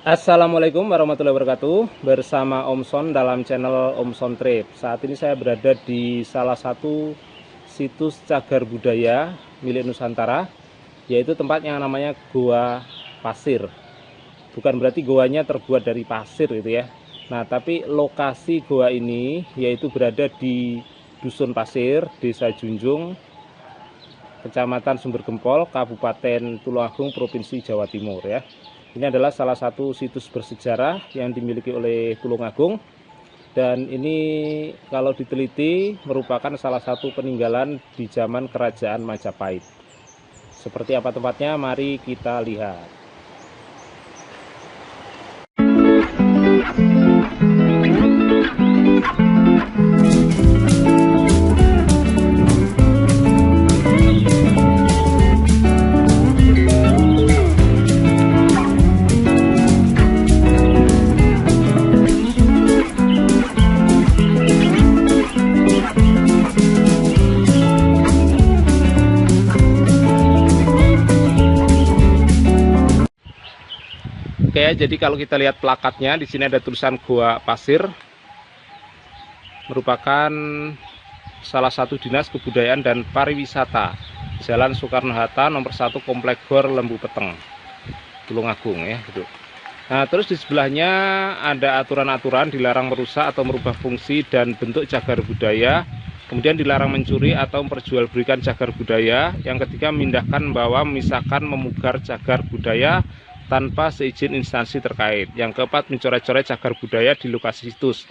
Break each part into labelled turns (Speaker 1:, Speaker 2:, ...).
Speaker 1: Assalamualaikum warahmatullahi wabarakatuh. Bersama Om Son dalam channel Om Son Trip. Saat ini saya berada di salah satu situs cagar budaya milik Nusantara, yaitu tempat yang namanya Goa Pasir. Bukan berarti goanya terbuat dari pasir gitu ya. Nah, tapi lokasi goa ini yaitu berada di Dusun Pasir, Desa Junjung, Kecamatan Sumbergempol, Kabupaten Tulungagung, Provinsi Jawa Timur ya. Ini adalah salah satu situs bersejarah yang dimiliki oleh Tulungagung, dan ini kalau diteliti merupakan salah satu peninggalan di zaman Kerajaan Majapahit. Seperti apa tempatnya? Mari kita lihat. Oke ya, jadi kalau kita lihat plakatnya, di sini ada tulisan Goa Pasir, merupakan salah satu Dinas Kebudayaan dan Pariwisata, Jalan Soekarno-Hatta nomor 1 Komplek Gor Lembu Peteng, Tulungagung ya gitu. Nah, terus di sebelahnya ada aturan-aturan dilarang merusak atau merubah fungsi dan bentuk cagar budaya, kemudian dilarang mencuri atau memperjualbelikan cagar budaya. Yang ketiga, memindahkan, membawa, memisahkan, memugar cagar budaya tanpa seizin instansi terkait. Yang keempat, mencoret-coret cagar budaya di lokasi situs,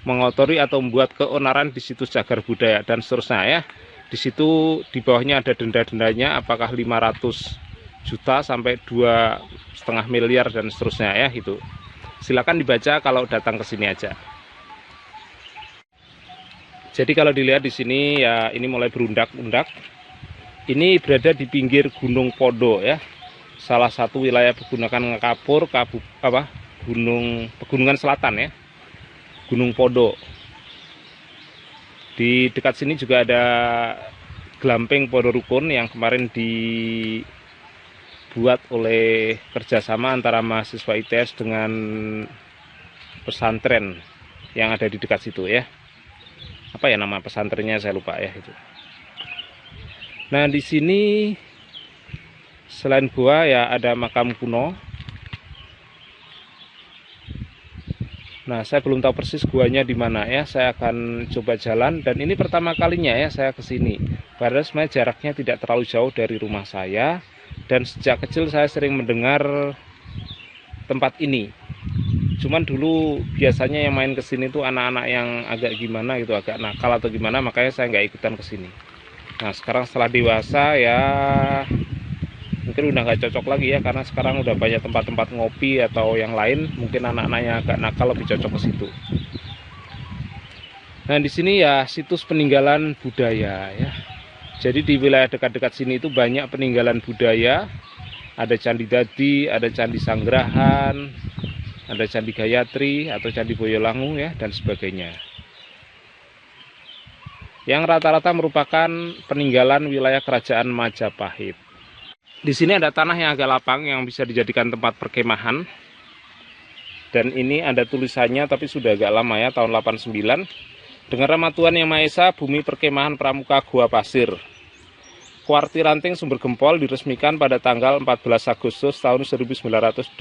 Speaker 1: mengotori atau membuat keonaran di situs cagar budaya, dan seterusnya ya. Di situ di bawahnya ada denda-dendanya, apakah 500 juta sampai 2,5 miliar dan seterusnya ya itu. Silakan dibaca kalau datang ke sini aja. Jadi kalau dilihat di sini ya, ini mulai berundak-undak. Ini berada di pinggir Gunung Podo ya. Salah satu wilayah pegunungan kapur, Pegunungan Selatan ya, Gunung Podo. Di dekat sini juga ada Glamping Podo Rukun yang kemarin dibuat oleh kerjasama antara mahasiswa ITS dengan pesantren yang ada di dekat situ ya. Apa ya nama pesantrennya, saya lupa ya itu. Nah, di sini selain gua ya ada makam kuno. Nah, saya belum tahu persis guanya di mana ya. Saya akan coba jalan, dan ini pertama kalinya ya saya ke sini. Padahal sebenarnya jaraknya tidak terlalu jauh dari rumah saya, dan sejak kecil saya sering mendengar tempat ini. Cuman dulu biasanya yang main ke sini tuh anak-anak yang agak gimana gitu, agak nakal atau gimana, makanya saya nggak ikutan ke sini. Nah, sekarang setelah dewasa ya mungkin udah nggak cocok lagi ya, karena sekarang udah banyak tempat-tempat ngopi atau yang lain. Mungkin anak-anaknya agak nakal lebih cocok ke situ. Nah, di sini ya situs peninggalan budaya ya. Jadi di wilayah dekat-dekat sini itu banyak peninggalan budaya. Ada Candi Dadi, ada Candi Sanggrahan, ada Candi Gayatri atau Candi Boyolangu ya, dan sebagainya. Yang rata-rata merupakan peninggalan wilayah Kerajaan Majapahit. Di sini ada tanah yang agak lapang yang bisa dijadikan tempat perkemahan. Dan ini ada tulisannya tapi sudah agak lama ya, tahun 89. Dengan nama Tuhan Yang Maha Esa, bumi perkemahan pramuka Goa Pasir. Kuarti Ranting Sumbergempol diresmikan pada tanggal 14 Agustus tahun 1989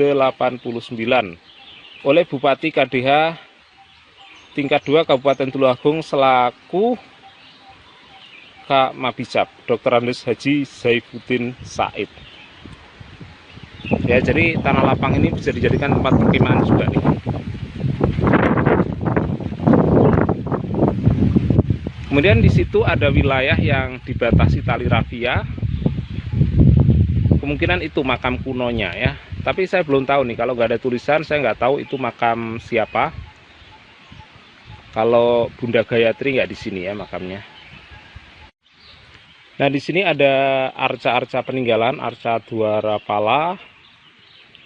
Speaker 1: oleh Bupati KDH tingkat 2 Kabupaten Tulungagung selaku Kak Mabicap, Dr. Andes Haji Saifuddin Said. Ya, jadi tanah lapang ini bisa dijadikan tempat perkemahan juga nih. Kemudian di situ ada wilayah yang dibatasi tali rafia. Kemungkinan itu makam kunonya ya. Tapi saya belum tahu nih, kalau nggak ada tulisan saya nggak tahu itu makam siapa. Kalau Bunda Gayatri nggak di sini ya makamnya. Nah, di sini ada arca-arca peninggalan, arca Dwarapala,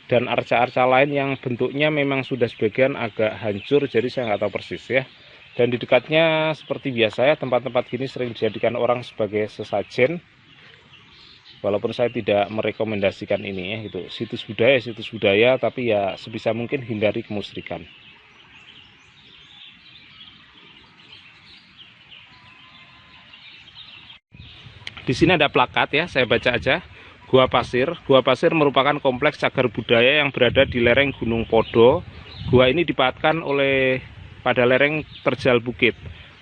Speaker 1: dan arca-arca lain yang bentuknya memang sudah sebagian agak hancur, jadi saya nggak tahu persis ya. Dan di dekatnya seperti biasa ya, tempat-tempat gini sering dijadikan orang sebagai sesajen. Walaupun saya tidak merekomendasikan ini ya, gitu. Situs budaya, tapi ya sebisa mungkin hindari kemusyrikan. Di sini ada plakat ya, saya baca aja. Gua Pasir. Gua Pasir merupakan kompleks cagar budaya yang berada di lereng Gunung Podo. Gua ini dipahatkan pada lereng terjal bukit.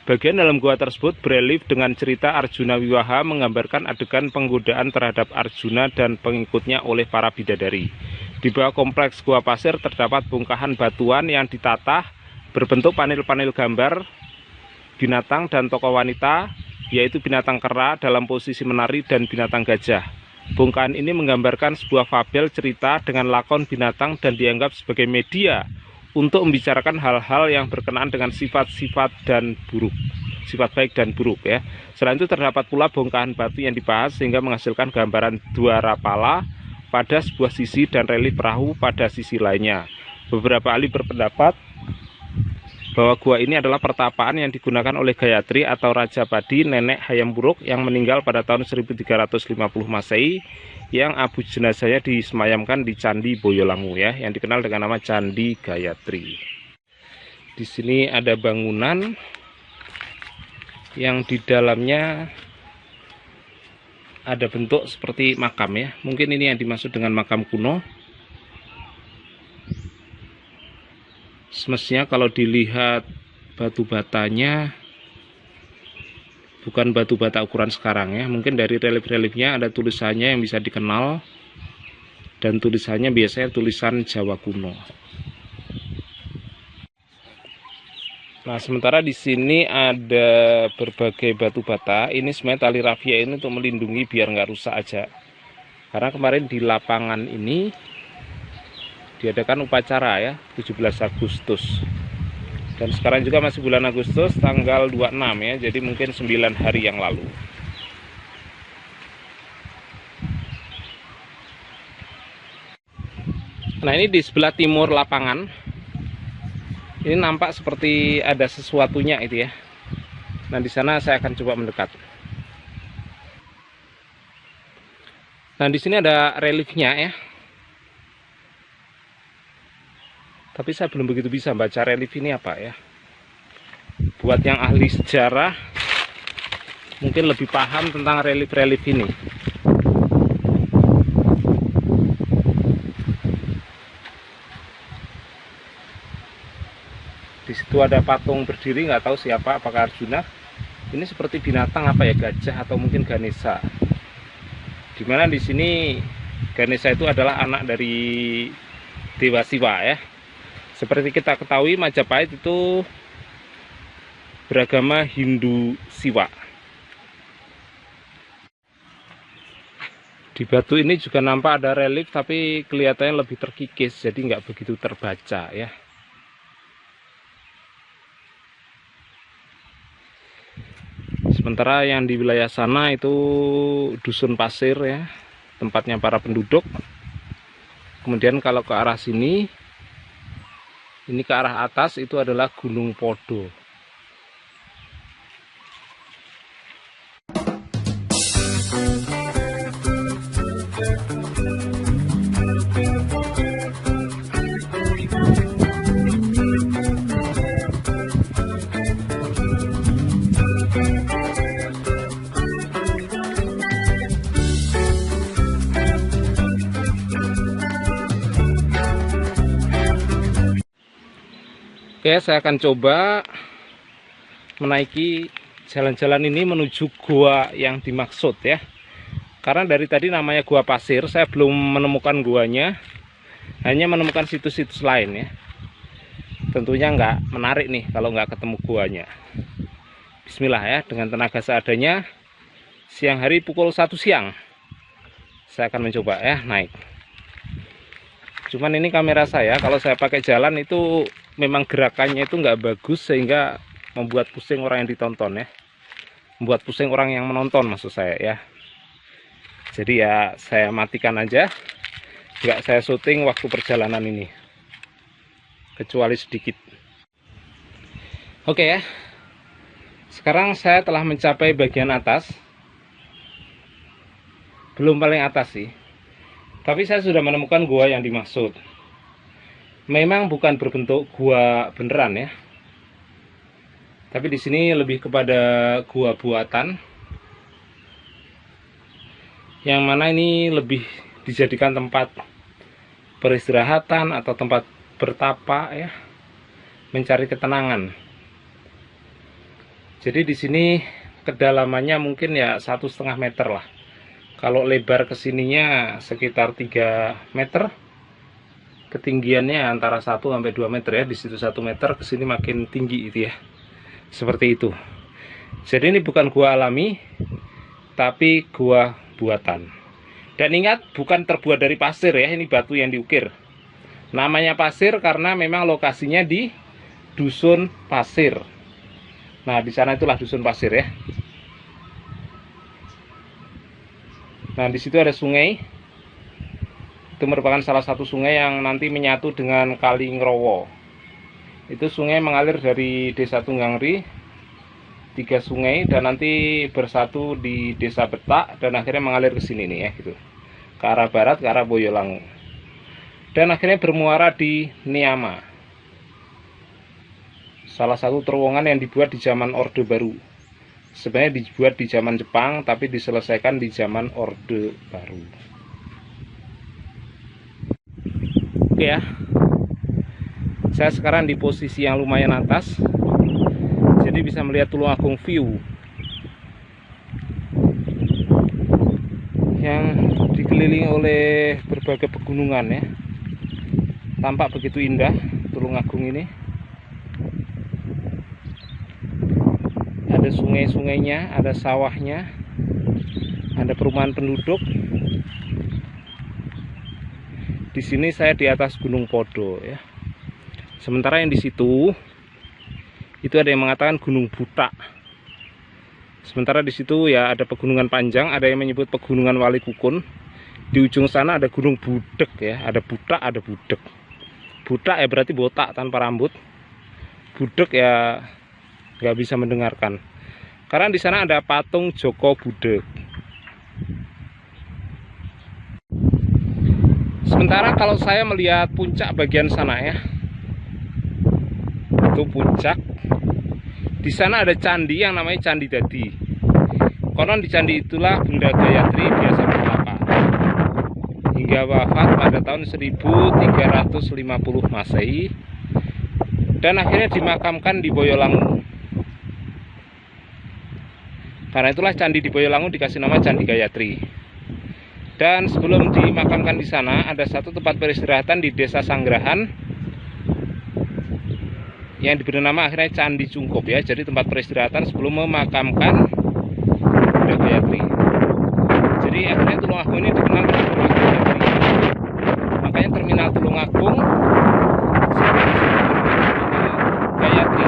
Speaker 1: Bagian dalam gua tersebut berelief dengan cerita Arjuna Wiwaha, menggambarkan adegan penggodaan terhadap Arjuna dan pengikutnya oleh para bidadari. Di bawah kompleks Gua Pasir terdapat bongkahan batuan yang ditata berbentuk panel-panel gambar binatang dan tokoh wanita, yaitu binatang kera dalam posisi menari dan binatang gajah. Bongkahan ini menggambarkan sebuah fabel cerita dengan lakon binatang dan dianggap sebagai media untuk membicarakan hal-hal yang berkenaan dengan sifat-sifat dan buruk, sifat baik dan buruk ya. Selain itu terdapat pula bongkahan batu yang dibahas sehingga menghasilkan gambaran dwara pala pada sebuah sisi dan relief perahu pada sisi lainnya. Beberapa ahli berpendapat bahwa gua ini adalah pertapaan yang digunakan oleh Gayatri atau Raja Padi, nenek Hayam Wuruk yang meninggal pada tahun 1350 Masehi, yang abu jenazahnya disemayamkan di Candi Boyolangu ya, yang dikenal dengan nama Candi Gayatri. Di sini ada bangunan yang di dalamnya ada bentuk seperti makam ya. Mungkin ini yang dimaksud dengan makam kuno. Semestinya kalau dilihat batu batanya bukan batu bata ukuran sekarang ya. Mungkin dari relief-reliefnya ada tulisannya yang bisa dikenal, dan tulisannya biasanya tulisan Jawa kuno. Nah, sementara di sini ada berbagai batu bata. Ini sebenarnya tali rafia ini untuk melindungi biar nggak rusak aja. Karena kemarin di lapangan ini diadakan upacara ya, 17 Agustus. Dan sekarang juga masih bulan Agustus, tanggal 26 ya, jadi mungkin 9 hari yang lalu. Nah, ini di sebelah timur lapangan. Ini nampak seperti ada sesuatunya itu ya. Nah, di sana saya akan coba mendekat. Nah, di sini ada reliefnya ya. Tapi saya belum begitu bisa baca relief ini apa ya. Buat yang ahli sejarah mungkin lebih paham tentang relief-relief ini. Di situ ada patung berdiri, nggak tahu siapa, apakah Arjuna. Ini seperti binatang apa ya, gajah atau mungkin Ganesha. Dimana di sini Ganesha itu adalah anak dari Dewa Siwa ya. Seperti kita ketahui, Majapahit itu beragama Hindu Siwa. Di batu ini juga nampak ada relief, tapi kelihatannya lebih terkikis, jadi nggak begitu terbaca ya. Sementara yang di wilayah sana itu dusun pasir ya, tempatnya para penduduk. Kemudian kalau ke arah sini, ini ke arah atas itu adalah Gunung Podo. Oke, saya akan coba menaiki jalan-jalan ini menuju gua yang dimaksud ya. Karena dari tadi namanya Gua Pasir, saya belum menemukan guanya, hanya menemukan situs-situs lain ya. Tentunya nggak menarik nih kalau nggak ketemu guanya. Bismillah ya, dengan tenaga seadanya. Siang hari pukul 1 siang saya akan mencoba ya naik. Cuman ini kamera saya, kalau saya pakai jalan itu memang gerakannya itu nggak bagus, sehingga membuat pusing orang yang ditonton ya, membuat pusing orang yang menonton maksud saya ya. Jadi ya saya matikan aja, nggak saya syuting waktu perjalanan ini, kecuali sedikit. Oke ya, sekarang saya telah mencapai bagian atas. belum paling atas sih. Tapi saya sudah menemukan gua yang dimaksud. Memang bukan berbentuk gua beneran ya. Tapi di sini lebih kepada gua buatan. Yang mana ini lebih dijadikan tempat peristirahatan atau tempat bertapa ya, mencari ketenangan. Jadi di sini kedalamannya mungkin ya 1,5 meter lah. Kalau lebar kesininya sekitar 3 meter. Ketinggiannya antara 1 sampai 2 meter ya. Di situ 1 meter, kesini makin tinggi itu ya. Seperti itu. Jadi ini bukan gua alami, tapi gua buatan. Dan ingat, bukan terbuat dari pasir ya, ini batu yang diukir. Namanya pasir karena memang lokasinya di dusun pasir. Nah, di sana itulah dusun pasir ya. Nah, di situ ada sungai. Itu merupakan salah satu sungai yang nanti menyatu dengan Kali Ngrowo. Itu sungai mengalir dari Desa Tunggangri, 3 sungai, dan nanti bersatu di Desa Betak dan akhirnya mengalir ke sini nih ya gitu. Ke arah barat, ke arah Boyolangu. Dan akhirnya bermuara di Niama. Salah satu terowongan yang dibuat di zaman Orde Baru. Sebenarnya dibuat di zaman Jepang, tapi diselesaikan di zaman Orde Baru. Oke ya, saya sekarang di posisi yang lumayan atas, jadi bisa melihat Tulungagung view yang dikelilingi oleh berbagai pegunungan ya. Tampak begitu indah Tulungagung ini. Ada sungai-sungainya, ada sawahnya, ada perumahan penduduk. Di sini saya di atas Gunung Podo ya. Sementara yang di situ itu ada yang mengatakan Gunung Butak. Sementara di situ ya ada pegunungan panjang, ada yang menyebut pegunungan Wali Kukun. Di ujung sana ada Gunung Budek ya, ada Butak, ada Budek. Butak ya berarti botak tanpa rambut. Budek ya nggak bisa mendengarkan. Karena di sana ada patung Joko Budek. Sementara kalau saya melihat puncak bagian sana ya, itu puncak. Di sana ada candi yang namanya Candi Dadi. Konon di candi itulah Bunda Gayatri biasa bertapa hingga wafat pada tahun 1350 Masehi dan akhirnya dimakamkan di Boyolangu. Karena itulah candi di Boyolangu dikasih nama Candi Gayatri. Dan sebelum dimakamkan di sana ada satu tempat peristirahatan di Desa Sanggrahan yang diberi nama akhirnya Candi Cungkup ya. Jadi tempat peristirahatan sebelum memakamkan Bunda Gayatri. Jadi akhirnya Tulungagung ini dikenal dengan Tulungagung Gayatri. Makanya terminal Tulungagung Gayatri.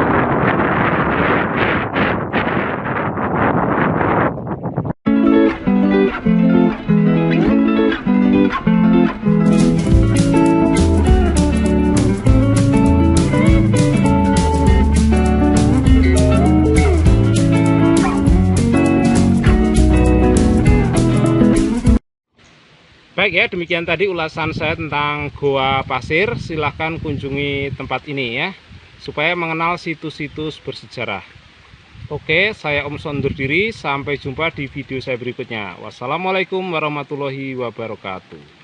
Speaker 1: Baik ya, demikian tadi ulasan saya tentang Goa Pasir. Silahkan kunjungi tempat ini ya, supaya mengenal situs-situs bersejarah. Oke, saya Om Son undur diri. Sampai jumpa di video saya berikutnya. Wassalamualaikum warahmatullahi wabarakatuh.